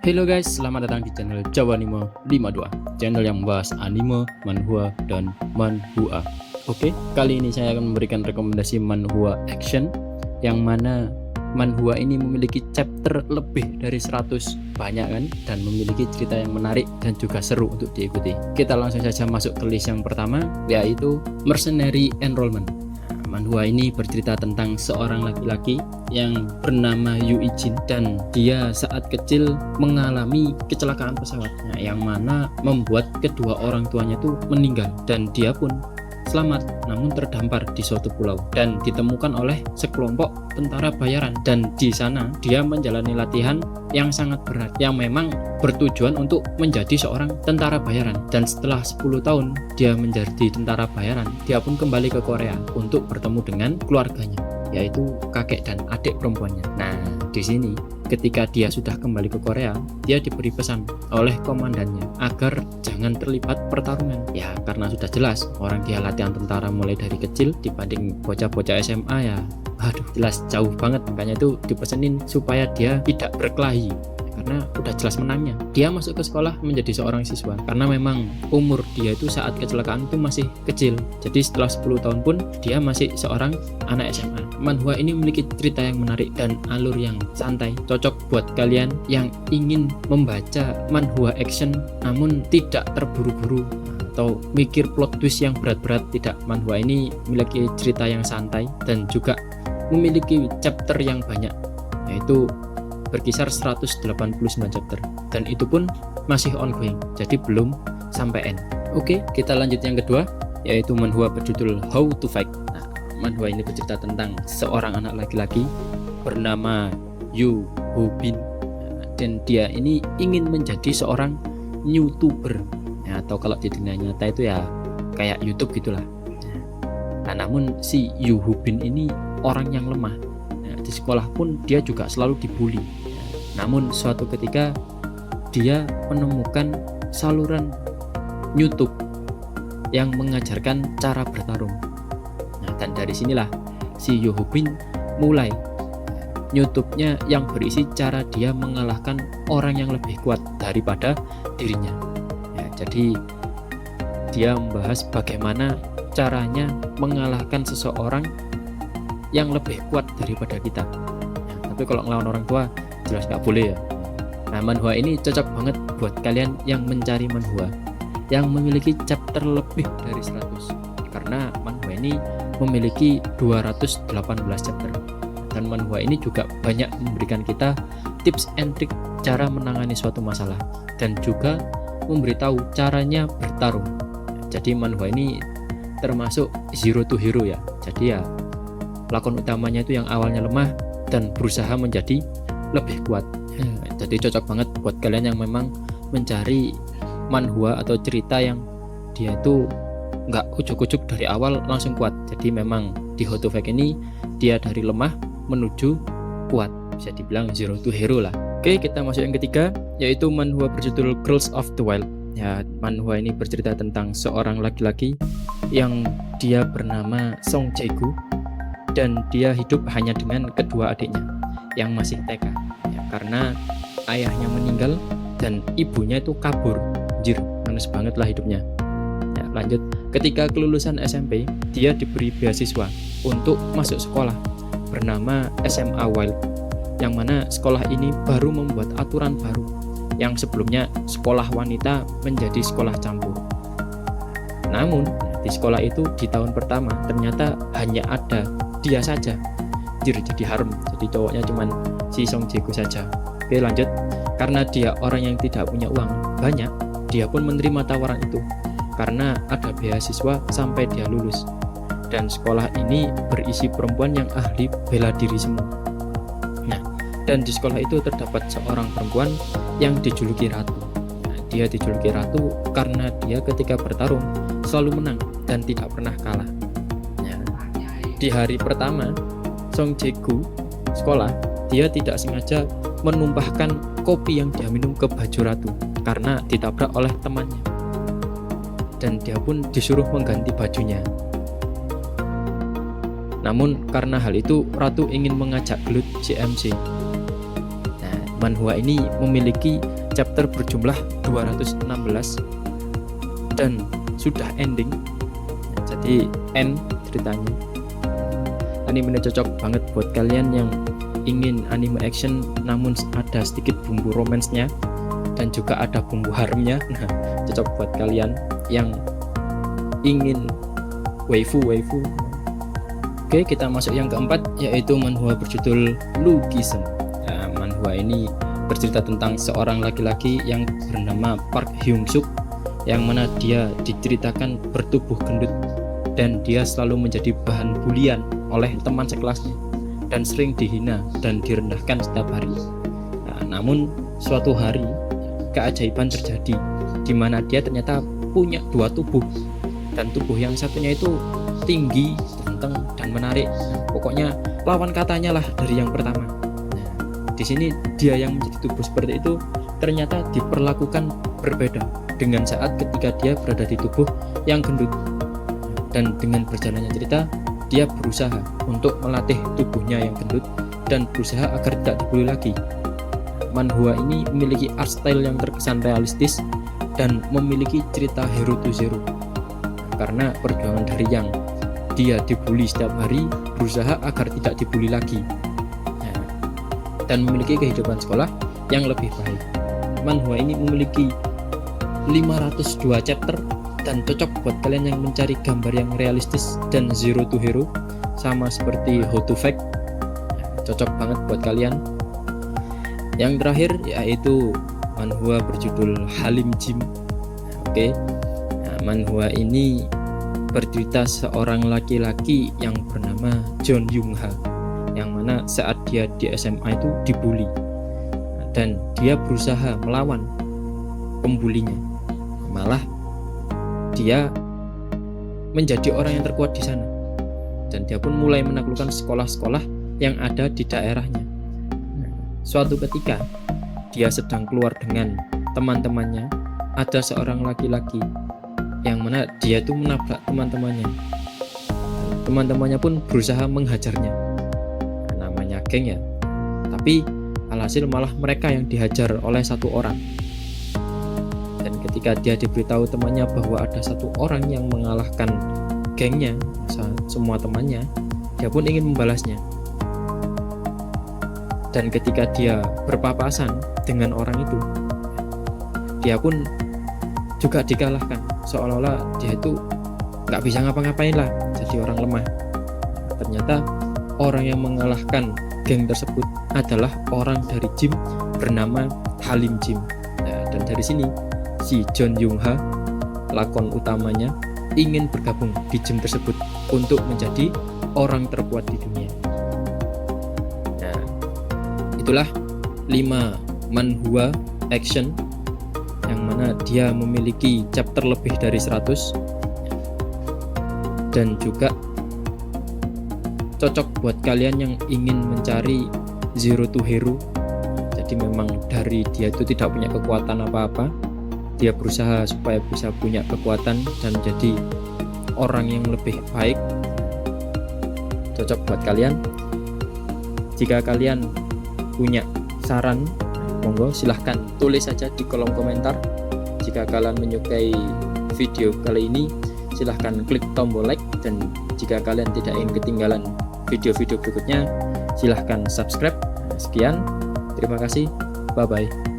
Halo guys, selamat datang di channel Jawanime 52, channel yang membahas anime, manhwa, dan manhwa. Oke, kali ini saya akan memberikan rekomendasi manhwa action, yang mana manhwa ini memiliki chapter lebih dari 100 banyak kan, dan memiliki cerita yang menarik dan juga seru untuk diikuti. Kita langsung saja masuk ke list yang pertama, yaitu Mercenary Enrollment. Manhwa ini bercerita tentang seorang laki-laki yang bernama Yu Ijin, dan dia saat kecil mengalami kecelakaan pesawat, yang mana membuat kedua orang tuanya itu meninggal, dan dia pun selamat namun terdampar di suatu pulau dan ditemukan oleh sekelompok tentara bayaran, dan di sana dia menjalani latihan yang sangat berat yang memang bertujuan untuk menjadi seorang tentara bayaran. Dan setelah 10 tahun dia menjadi tentara bayaran, dia pun kembali ke Korea untuk bertemu dengan keluarganya, yaitu kakek dan adik perempuannya. Nah, di sini ketika dia sudah kembali ke Korea, dia diberi pesan oleh komandannya agar jangan terlibat pertarungan. Ya, karena sudah jelas orang dia latihan tentara mulai dari kecil, dibanding bocah-bocah SMA ya, aduh jelas jauh banget. Makanya itu dipesenin supaya dia tidak berkelahi, karena udah jelas menangnya. Dia masuk ke sekolah menjadi seorang siswa, karena memang umur dia itu saat kecelakaan itu masih kecil. Jadi setelah 10 tahun pun dia masih seorang anak SMA. Manhwa ini memiliki cerita yang menarik dan alur yang santai, cocok buat kalian yang ingin membaca manhwa action namun tidak terburu-buru atau mikir plot twist yang berat-berat. Tidak, manhwa ini memiliki cerita yang santai dan juga memiliki chapter yang banyak, yaitu berkisar 189 chapter, dan itu pun masih ongoing, jadi belum sampai end. Oke, kita lanjut yang kedua, yaitu manhwa berjudul How to Fight. Nah, manhwa ini bercerita tentang seorang anak laki-laki bernama Yu Hobin, dan dia ini ingin menjadi seorang YouTuber, ya, atau kalau di dunia nyata itu ya kayak YouTube gitulah. Nah, namun si Yu Hobin ini orang yang lemah. Di sekolah pun dia juga selalu dibully. Namun suatu ketika dia menemukan saluran YouTube yang mengajarkan cara bertarung. Nah, dan dari sinilah si Yu Hobin mulai YouTube-nya yang berisi cara dia mengalahkan orang yang lebih kuat daripada dirinya. Ya, jadi dia membahas bagaimana caranya mengalahkan seseorang yang lebih kuat daripada kita. Ya, tapi kalau ngelawan orang tua jelas nggak boleh ya. Nah, manhwa ini cocok banget buat kalian yang mencari manhwa yang memiliki chapter lebih dari 100, karena manhwa ini memiliki 218 chapter, dan manhwa ini juga banyak memberikan kita tips and trik cara menangani suatu masalah dan juga memberitahu caranya bertarung. Jadi manhwa ini termasuk zero to hero ya. Jadi ya lakon utamanya itu yang awalnya lemah dan berusaha menjadi lebih kuat. Jadi cocok banget buat kalian yang memang mencari manhwa atau cerita yang dia itu nggak ujuk-ujuk dari awal langsung kuat. Jadi memang di How to Fight ini dia dari lemah menuju kuat, bisa dibilang zero to hero lah. Oke, kita masuk yang ketiga, yaitu manhwa berjudul Girls of the Wild. Ya, manhwa ini bercerita tentang seorang laki-laki yang dia bernama Song Jae-gu, dan dia hidup hanya dengan kedua adiknya yang masih TK, ya, karena ayahnya meninggal dan ibunya itu kabur. Anjir, manis banget lah hidupnya. Ya, lanjut, ketika kelulusan SMP dia diberi beasiswa untuk masuk sekolah bernama SMA Wild, yang mana sekolah ini baru membuat aturan baru, yang sebelumnya sekolah wanita menjadi sekolah campur. Namun di sekolah itu di tahun pertama ternyata hanya ada dia saja. Jadi harum, jadi cowoknya cuman si Song Jae-gu saja. Oke, lanjut, karena dia orang yang tidak punya uang banyak, dia pun menerima tawaran itu karena ada beasiswa sampai dia lulus, dan sekolah ini berisi perempuan yang ahli bela diri semua. Nah, dan di sekolah itu terdapat seorang perempuan yang dijuluki Ratu. Nah, dia dijuluki Ratu karena dia ketika bertarung selalu menang dan tidak pernah kalah. Di hari pertama Song Jae-gu sekolah, dia tidak sengaja menumpahkan kopi yang dia minum ke baju Ratu karena ditabrak oleh temannya, dan dia pun disuruh mengganti bajunya. Namun karena hal itu Ratu ingin mengajak gelut si MC, manhwa ini memiliki chapter berjumlah 216 dan sudah ending, jadi end ceritanya. Anime ini cocok banget buat kalian yang ingin anime action namun ada sedikit bumbu romansnya dan juga ada bumbu haremnya. Nah, cocok buat kalian yang ingin waifu. Oke, kita masuk yang keempat, yaitu manhwa berjudul Lugism. Nah, manhwa ini bercerita tentang seorang laki-laki yang bernama Park Hyung Suk, yang mana dia diceritakan bertubuh gendut dan dia selalu menjadi bahan bulian oleh teman sekelasnya dan sering dihina dan direndahkan setiap hari. Nah, namun suatu hari keajaiban terjadi di mana dia ternyata punya dua tubuh, dan tubuh yang satunya itu tinggi, ganteng dan menarik. Nah, pokoknya lawan katanya lah dari yang pertama. Nah, di sini dia yang menjadi tubuh seperti itu ternyata diperlakukan berbeda dengan saat ketika dia berada di tubuh yang gendut. Dan dengan berjalannya cerita, dia berusaha untuk melatih tubuhnya yang gendut dan berusaha agar tidak dibully lagi. Manhwa ini memiliki art style yang terkesan realistis dan memiliki cerita hero to zero, karena perjuangan dari yang dia dibully setiap hari berusaha agar tidak dibully lagi, dan memiliki kehidupan sekolah yang lebih baik. Manhwa ini memiliki 502 chapter dan cocok buat kalian yang mencari gambar yang realistis dan zero to hero, sama seperti How to Fake. Cocok banget buat kalian. Yang terakhir yaitu manhwa berjudul Halim Jim. Oke. Nah, manhwa ini bercerita seorang laki-laki yang bernama John Young Ha, yang mana saat dia di SMA itu dibully, dan dia berusaha melawan pembulinya. Malah dia menjadi orang yang terkuat di sana, dan dia pun mulai menaklukkan sekolah-sekolah yang ada di daerahnya. Suatu ketika dia sedang keluar dengan teman-temannya, ada seorang laki-laki yang mana dia itu menabrak teman-temannya. Teman-temannya pun berusaha menghajarnya. Namanya geng ya, tapi alhasil malah mereka yang dihajar oleh satu orang. Dan ketika dia diberitahu temannya bahwa ada satu orang yang mengalahkan gengnya, semua temannya, dia pun ingin membalasnya. Dan ketika dia berpapasan dengan orang itu, dia pun juga dikalahkan, seolah-olah dia itu nggak bisa ngapa-ngapain lah, jadi orang lemah. Ternyata orang yang mengalahkan geng tersebut adalah orang dari gym bernama Halim Jim. Nah, dan dari sini si John Young Ha, lakon utamanya, ingin bergabung di gym tersebut untuk menjadi orang terkuat di dunia. Nah, itulah 5 manhwa action yang mana dia memiliki chapter lebih dari 100 dan juga cocok buat kalian yang ingin mencari zero to hero. Jadi memang dari dia itu tidak punya kekuatan apa-apa, dia berusaha supaya bisa punya kekuatan dan jadi orang yang lebih baik. Cocok buat kalian. Jika kalian punya saran, monggo silahkan tulis saja di kolom komentar. Jika kalian menyukai video kali ini, silahkan klik tombol like, dan jika kalian tidak ingin ketinggalan video-video berikutnya, silahkan subscribe. Sekian, terima kasih, bye bye.